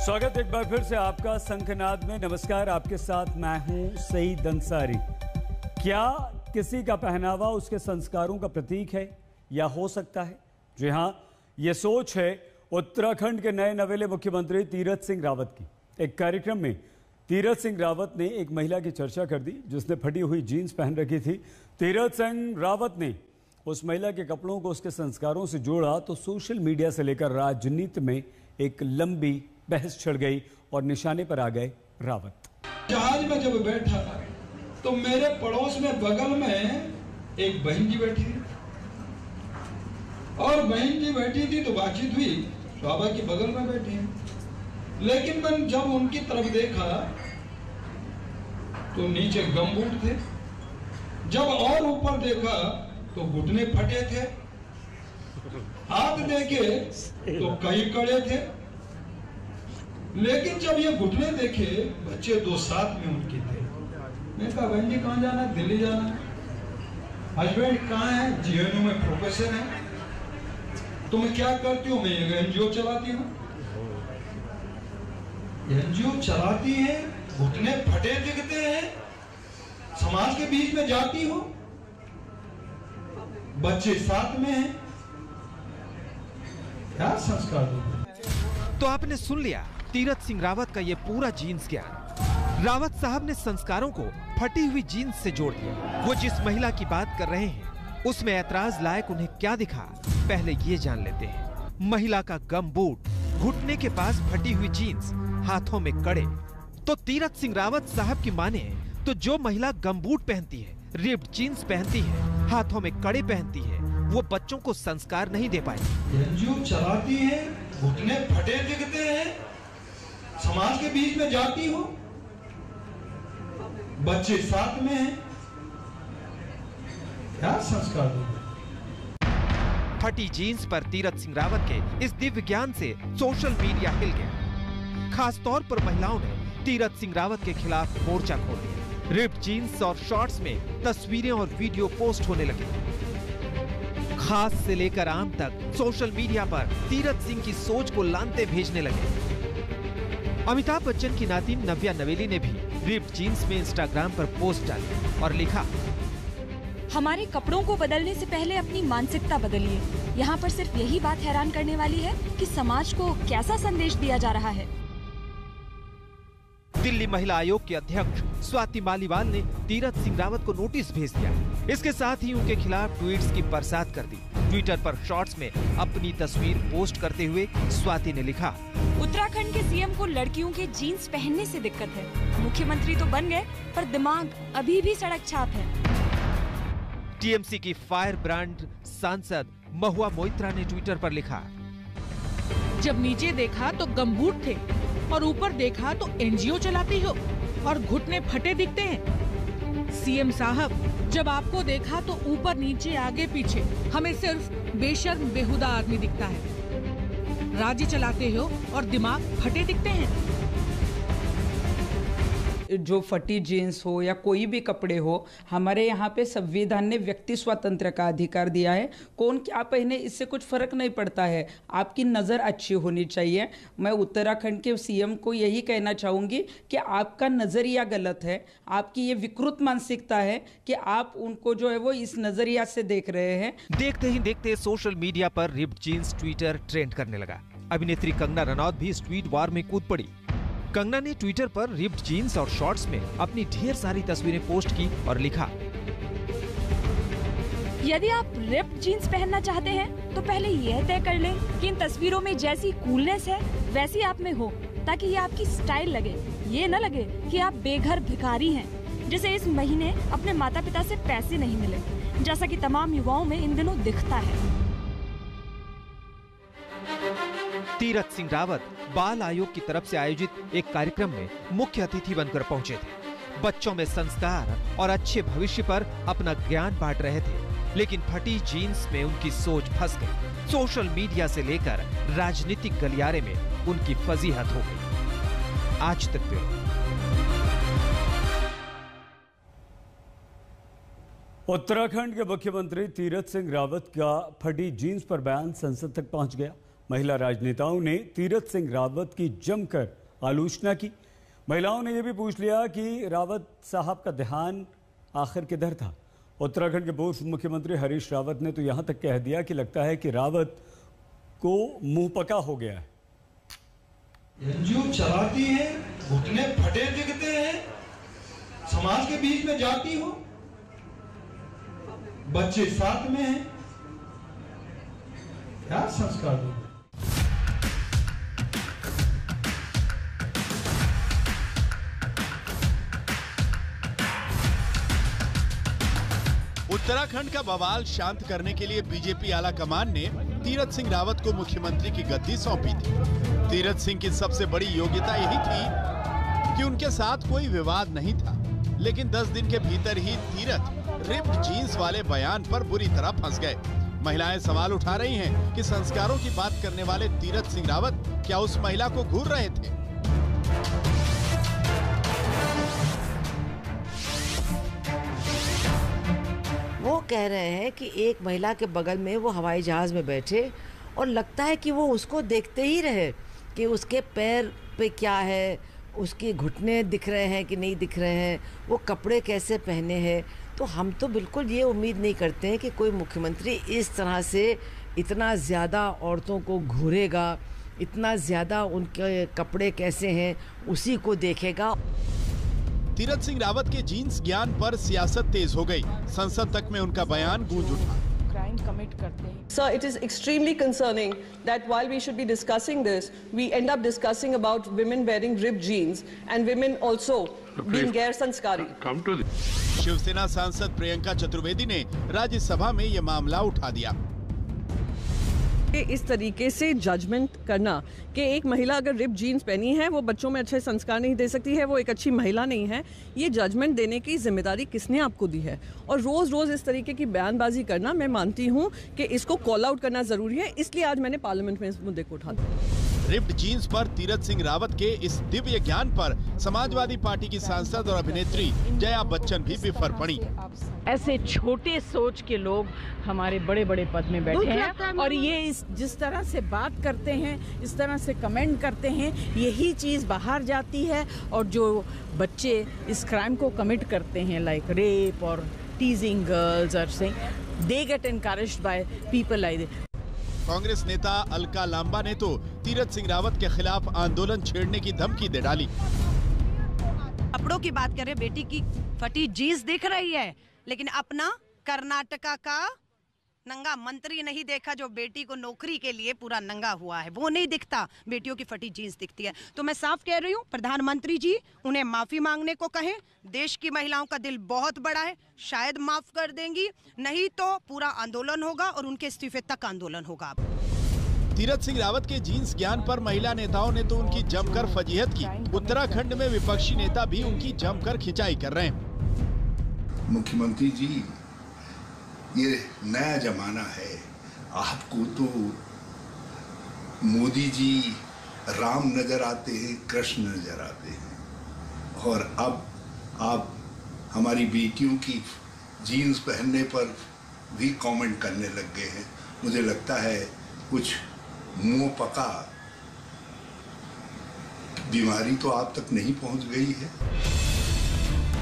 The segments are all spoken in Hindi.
स्वागत एक बार फिर से आपका शंखनाद में। नमस्कार, आपके साथ मैं हूं सईद अंसारी। क्या किसी का पहनावा उसके संस्कारों का प्रतीक है या हो सकता है? जी हां, ये सोच है उत्तराखंड के नए नवेले मुख्यमंत्री तीरथ सिंह रावत की। एक कार्यक्रम में तीरथ सिंह रावत ने एक महिला की चर्चा कर दी जिसने फटी हुई जीन्स पहन रखी थी। तीरथ सिंह रावत ने उस महिला के कपड़ों को उसके संस्कारों से जोड़ा तो सोशल मीडिया से लेकर राजनीति में एक लंबी बहस छिड़ गई और निशाने पर आ गए रावत। जहाज में जब बैठा तो मेरे पड़ोस में बगल में एक बहन जी बैठी थी और बहन जी बैठी थी तो बातचीत हुई, शोभा के बगल में बैठी है। लेकिन मैंने जब उनकी तरफ देखा तो नीचे गमबूट थे, जब और ऊपर देखा तो घुटने फटे थे, हाथ देखे तो कई कड़े थे। लेकिन जब ये घुटने देखे, बच्चे दो साथ में उनके थे। मैं कहा बहन जी कहाँ जाना है? दिल्ली जाना है। हस्बैंड कहाँ है? जीएनयू में प्रोफेसर है। तुम क्या करती हो? मैं एनजीओ चलाती हूँ। एनजीओ चलाती है, घुटने फटे दिखते हैं, समाज के बीच में जाती हो, बच्चे साथ में हैं, क्या संस्कार दो? तो आपने सुन लिया तीरथ सिंह रावत का ये पूरा जीन्स ज्ञान। रावत साहब ने संस्कारों को फटी हुई जीन्स से जोड़ दिया। वो जिस महिला की बात कर रहे हैं उसमें ऐतराज लायक उन्हें क्या दिखा, पहले ये जान लेते हैं। महिला का गम बूट, घुटने के पास फटी हुई जीन्स, हाथों में कड़े। तो तीरथ सिंह रावत साहब की माने तो जो महिला गमबूट पहनती है, रिप्ड जीन्स पहनती है, हाथों में कड़े पहनती है, वो बच्चों को संस्कार नहीं दे पाएगी। एनजीओ चलाती है, घुटने फटे दिखते हैं, समाज के बीच में जाती हो, बच्चे साथ में हैं, क्या संस्कार दोगे? फटी जीन्स पर तीरथ सिंह रावत के इस दिव्य ज्ञान से सोशल मीडिया हिल गया। खास तौर पर महिलाओं ने तीरथ सिंह रावत के खिलाफ मोर्चा खोल दिया। रिप्ड जीन्स और शॉर्ट्स में तस्वीरें और वीडियो पोस्ट होने लगे। खास से लेकर आम तक सोशल मीडिया पर तीरथ सिंह की सोच को लानते भेजने लगे। अमिताभ बच्चन की नातिन नव्या नवेली ने भी रिप्ड जीन्स में इंस्टाग्राम पर पोस्ट डाली और लिखा, हमारे कपड़ों को बदलने से पहले अपनी मानसिकता बदलिए। यहाँ पर सिर्फ यही बात हैरान करने वाली है कि समाज को कैसा संदेश दिया जा रहा है। दिल्ली महिला आयोग के अध्यक्ष स्वाति मालीवाल ने तीरथ सिंह रावत को नोटिस भेज दिया। इसके साथ ही उनके खिलाफ ट्वीट्स की बरसात कर दी। ट्विटर पर शॉर्ट्स में अपनी तस्वीर पोस्ट करते हुए स्वाति ने लिखा, उत्तराखंड के सीएम को लड़कियों के जीन्स पहनने से दिक्कत है। मुख्यमंत्री तो बन गए पर दिमाग अभी भी सड़क छाप है। टीएमसी की फायर ब्रांड सांसद महुआ मोइत्रा ने ट्विटर पर लिखा, जब नीचे देखा तो गमबूट थे और ऊपर देखा तो एनजीओ चलाती हो और घुटने फटे दिखते हैं। सीएम साहब, जब आपको देखा तो ऊपर नीचे आगे पीछे हमें सिर्फ बेशर्म बेहुदा आदमी दिखता है। राज्य चलाते हो और दिमाग फटे दिखते हैं। जो फटी जीन्स हो या कोई भी कपड़े हो, हमारे यहाँ पे संविधान ने व्यक्ति स्वातंत्र्य का अधिकार दिया है। कौन क्या पहने इससे कुछ फर्क नहीं पड़ता है, आपकी नज़र अच्छी होनी चाहिए। मैं उत्तराखंड के सीएम को यही कहना चाहूँगी कि आपका नज़रिया गलत है, आपकी ये विकृत मानसिकता है कि आप उनको जो है वो इस नज़रिया से देख रहे हैं। देखते ही देखते सोशल मीडिया पर रिप्ड जीन्स ट्विटर ट्रेंड करने लगा। अभिनेत्री कंगना रनौत भी इस ट्वीट वार में कूद पड़ी। कंगना ने ट्विटर पर रिप्ड जीन्स और शॉर्ट्स में अपनी ढेर सारी तस्वीरें पोस्ट की और लिखा, यदि आप रिप्ड जीन्स पहनना चाहते हैं तो पहले यह तय कर लें कि इन तस्वीरों में जैसी कूलनेस है वैसी आप में हो, ताकि ये आपकी स्टाइल लगे। ये न लगे कि आप बेघर भिखारी हैं जिसे इस महीने अपने माता पिता से पैसे नहीं मिले, जैसा कि तमाम युवाओं में इन दिनों दिखता है। तीरथ सिंह रावत बाल आयोग की तरफ से आयोजित एक कार्यक्रम में मुख्य अतिथि बनकर पहुंचे थे। बच्चों में संस्कार और अच्छे भविष्य पर अपना ज्ञान बांट रहे थे, लेकिन फटी जीन्स में उनकी सोच फंस गई। सोशल मीडिया से लेकर राजनीतिक गलियारे में उनकी फजीहत हो गई। आज तक ब्यूरो। उत्तराखंड के मुख्यमंत्री तीरथ सिंह रावत का फटी जीन्स पर बयान संसद तक पहुंच गया। महिला राजनेताओं ने तीरथ सिंह रावत की जमकर आलोचना की। महिलाओं ने यह भी पूछ लिया कि रावत साहब का ध्यान आखिर किधर था। उत्तराखंड के पूर्व मुख्यमंत्री हरीश रावत ने तो यहां तक कह दिया कि लगता है कि रावत को मुंह पका हो गया है। एनजीओ चलाती है, घुटने फटे दिखते हैं, समाज के बीच में जाती हो, बच्चे साथ में हैं, क्या संस्कार दो? उत्तराखंड का बवाल शांत करने के लिए बीजेपी आला कमान ने तीरथ सिंह रावत को मुख्यमंत्री की गद्दी सौंपी थी। तीरथ सिंह की सबसे बड़ी योग्यता यही थी कि उनके साथ कोई विवाद नहीं था, लेकिन 10 दिन के भीतर ही तीरथ रिप्ड जीन्स वाले बयान पर बुरी तरह फंस गए। महिलाएं सवाल उठा रही हैं कि संस्कारों की बात करने वाले तीरथ सिंह रावत क्या उस महिला को घूर रहे थे। वो कह रहे हैं कि एक महिला के बगल में वो हवाई जहाज में बैठे और लगता है कि वो उसको देखते ही रहे कि उसके पैर पे क्या है, उसके घुटने दिख रहे हैं कि नहीं दिख रहे हैं, वो कपड़े कैसे पहने हैं। तो हम तो बिल्कुल ये उम्मीद नहीं करते हैं कि कोई मुख्यमंत्री इस तरह से इतना ज़्यादा औरतों को घूरेगा, इतना ज़्यादा उनके कपड़े कैसे हैं उसी को देखेगा। तीरथ सिंह रावत के जीन्स ज्ञान पर सियासत तेज हो गई। संसद तक में उनका बयान गूंज उठा। क्राइम कमिट करते हैं। Sir, it is extremely concerning that while we should be discussing this, we end up discussing about women wearing ripped jeans and women also being गैर संस्कारी। शिवसेना सांसद प्रियंका चतुर्वेदी ने राज्यसभा में ये मामला उठा दिया। इस तरीके से जजमेंट करना कि एक महिला अगर रिप जीन्स पहनी है वो बच्चों में अच्छे संस्कार नहीं दे सकती है, वो एक अच्छी महिला नहीं है, ये जजमेंट देने की जिम्मेदारी किसने आपको दी है? और रोज रोज इस तरीके की बयानबाजी करना, मैं मानती हूँ कि इसको कॉल आउट करना जरूरी है, इसलिए आज मैंने पार्लियामेंट में इस मुद्दे को उठा दिया। रिप्ड जीन्स पर तीरथ सिंह रावत के इस दिव्य ज्ञान पर समाजवादी पार्टी की सांसद और अभिनेत्री जया बच्चन भी बिफर पड़ी। ऐसे छोटे सोच के लोग हमारे बड़े बड़े पद में बैठे हैं और ये जिस तरह से बात करते हैं, इस तरह से कमेंट करते हैं, यही चीज बाहर जाती है और जो बच्चे इस क्राइम को कमिट करते हैं लाइक रेप और टीजिंग गर्ल्स और से they get encouraged by people like that. Congress नेता अलका लांबा ने तो तीरथ सिंह रावत के खिलाफ आंदोलन छेड़ने की धमकी दे डाली। कपड़ों की बात करें, बेटी की फटी जीन्स दिख रही है, लेकिन अपना कर्नाटका का नंगा मंत्री नहीं देखा जो बेटी को नौकरी के लिए पूरा नंगा हुआ है, वो नहीं दिखता, बेटियों की फटी जीन्स दिखती है। तो मैं साफ कह रही हूँ, प्रधानमंत्री जी उन्हें माफी मांगने को कहें। देश की महिलाओं का दिल बहुत बड़ा है, शायद माफ कर देंगी, नहीं तो पूरा आंदोलन होगा और उनके इस्तीफे तक आंदोलन होगा। तीरथ सिंह रावत के जीन्स ज्ञान पर महिला नेताओं ने तो उनकी जमकर फजीहत की। उत्तराखंड में विपक्षी नेता भी उनकी जमकर खिंचाई कर रहे हैं। मुख्यमंत्री जी, ये नया जमाना है, आपको तो मोदी जी राम नजर आते हैं, कृष्ण नजर आते हैं, और अब आप हमारी बेटियों की जीन्स पहनने पर भी कमेंट करने लग गए हैं। मुझे लगता है कुछ मुंह पका बीमारी तो आप तक नहीं पहुंच गई है।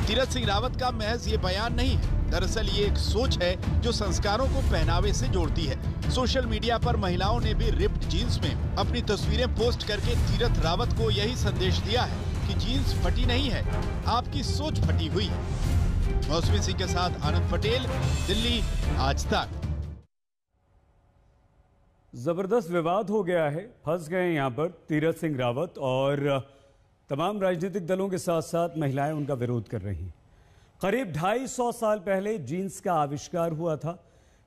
तीरथ सिंह रावत का महज ये बयान नहीं है, दरअसल ये एक सोच है जो संस्कारों को पहनावे से जोड़ती है। सोशल मीडिया पर महिलाओं ने भी रिप्ड जीन्स में अपनी तस्वीरें पोस्ट करके तीरथ रावत को यही संदेश दिया है कि जीन्स फटी नहीं है, आपकी सोच फटी हुई है। मौसमी सिंह के साथ आनंद पटेल, दिल्ली, आज तक। जबरदस्त विवाद हो गया है, फंस गए यहाँ पर तीरथ सिंह रावत और तमाम राजनीतिक दलों के साथ साथ महिलाएं उनका विरोध कर रही हैं। करीब 250 साल पहले जीन्स का आविष्कार हुआ था।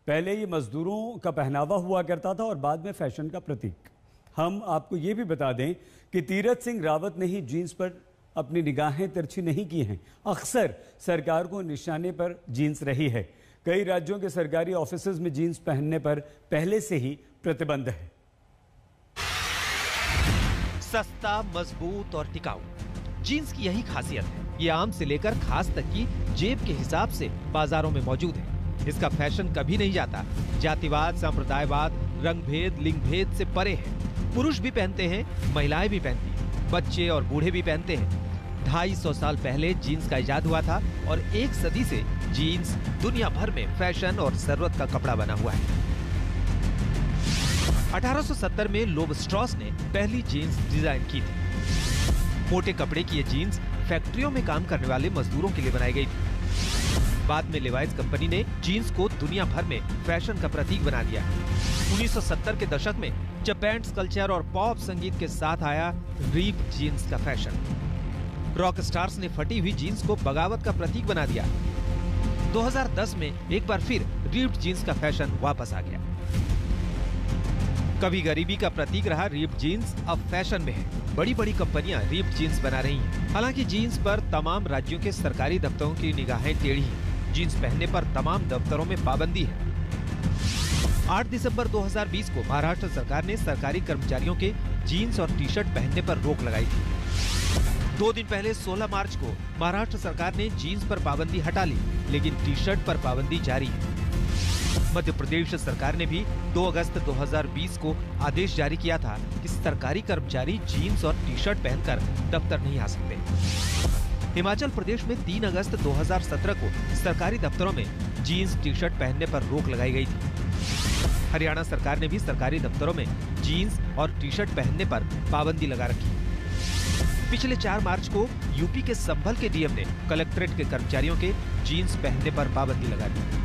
पहले ये मजदूरों का पहनावा हुआ करता था और बाद में फैशन का प्रतीक। हम आपको ये भी बता दें कि तीरथ सिंह रावत ने ही जीन्स पर अपनी निगाहें तिरछी नहीं की हैं। अक्सर सरकार को निशाने पर जीन्स रही है। कई राज्यों के सरकारी ऑफिसेज में जीन्स पहनने पर पहले से ही प्रतिबंध है। सस्ता, मजबूत और टिकाऊ, जीन्स की यही खासियत है। ये आम से लेकर खास तक की जेब के हिसाब से बाजारों में मौजूद है। इसका फैशन कभी नहीं जाता। जातिवाद, सांप्रदायवाद, रंग भेद, लिंग भेद से परे है। पुरुष भी पहनते हैं, महिलाएं भी पहनती हैं, बच्चे और बूढ़े भी पहनते हैं। 250 साल पहले जीन्स का इजाद हुआ था और 1 सदी से जीन्स दुनिया भर में फैशन और जरूरत का कपड़ा बना हुआ है। 1870 में लोव स्ट्रॉस ने पहली जीन्स डिजाइन की थी। मोटे कपड़े की ये जीन्स फैक्ट्रियों में काम करने वाले मजदूरों के लिए बनाई गई थी। बाद में लेवाइस कंपनी ने जीन्स को दुनिया भर में फैशन का प्रतीक बना दिया। 1970 के दशक में जब बैंड्स कल्चर और पॉप संगीत के साथ आया रिप जीन्स का फैशन, रॉक स्टार्स ने फटी हुई जीन्स को बगावत का प्रतीक बना दिया। 2010 में एक बार फिर रिप्ड जीन्स का फैशन वापस आ गया। कभी गरीबी का प्रतीक रहा रिप्ड जीन्स अब फैशन में है। बड़ी बड़ी कंपनियां रिप्ड जीन्स बना रही हैं। हालांकि जीन्स पर तमाम राज्यों के सरकारी दफ्तरों की निगाहें टेढ़ी हैं। जीन्स पहनने पर तमाम दफ्तरों में पाबंदी है। 8 दिसंबर 2020 को महाराष्ट्र सरकार ने सरकारी कर्मचारियों के जीन्स और टी शर्ट पहनने पर रोक लगाई थी। 2 दिन पहले 16 मार्च को महाराष्ट्र सरकार ने जीन्स पर पाबंदी हटा ली, लेकिन टी शर्ट पर पाबंदी जारी है। मध्य प्रदेश सरकार ने भी 2 अगस्त 2020 को आदेश जारी किया था कि सरकारी कर्मचारी जीन्स और टी शर्ट पहनकर दफ्तर नहीं आ सकते। हिमाचल प्रदेश में 3 अगस्त 2017 को सरकारी दफ्तरों में जीन्स टी शर्ट पहनने पर रोक लगाई गई थी। हरियाणा सरकार ने भी सरकारी दफ्तरों में जीन्स और टी शर्ट पहनने पर पाबंदी लगा रखी। पिछले 4 मार्च को यूपी के संभल के डीएम ने कलेक्ट्रेट के कर्मचारियों के जीन्स पहनने पर पाबंदी लगा दी।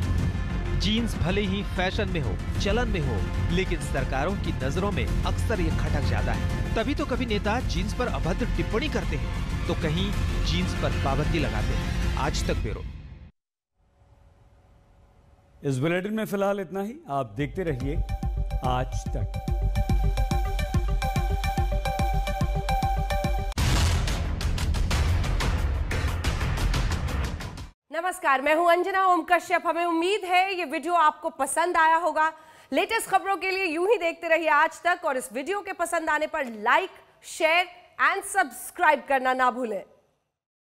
जीन्स भले ही फैशन में हो, चलन में हो, लेकिन सरकारों की नजरों में अक्सर ये खटक जाता है। तभी तो कभी नेता जीन्स पर अभद्र टिप्पणी करते हैं, तो कहीं जीन्स पर पाबंदी लगाते हैं। आज तक ब्यूरो। इस बुलेटिन में फिलहाल इतना ही। आप देखते रहिए आज तक। नमस्कार, मैं हूं अंजना ओम कश्यप। हमें उम्मीद है ये वीडियो आपको पसंद आया होगा। लेटेस्ट खबरों के लिए यूं ही देखते रहिए आज तक और इस वीडियो के पसंद आने पर लाइक, शेयर एंड सब्सक्राइब करना ना भूलें।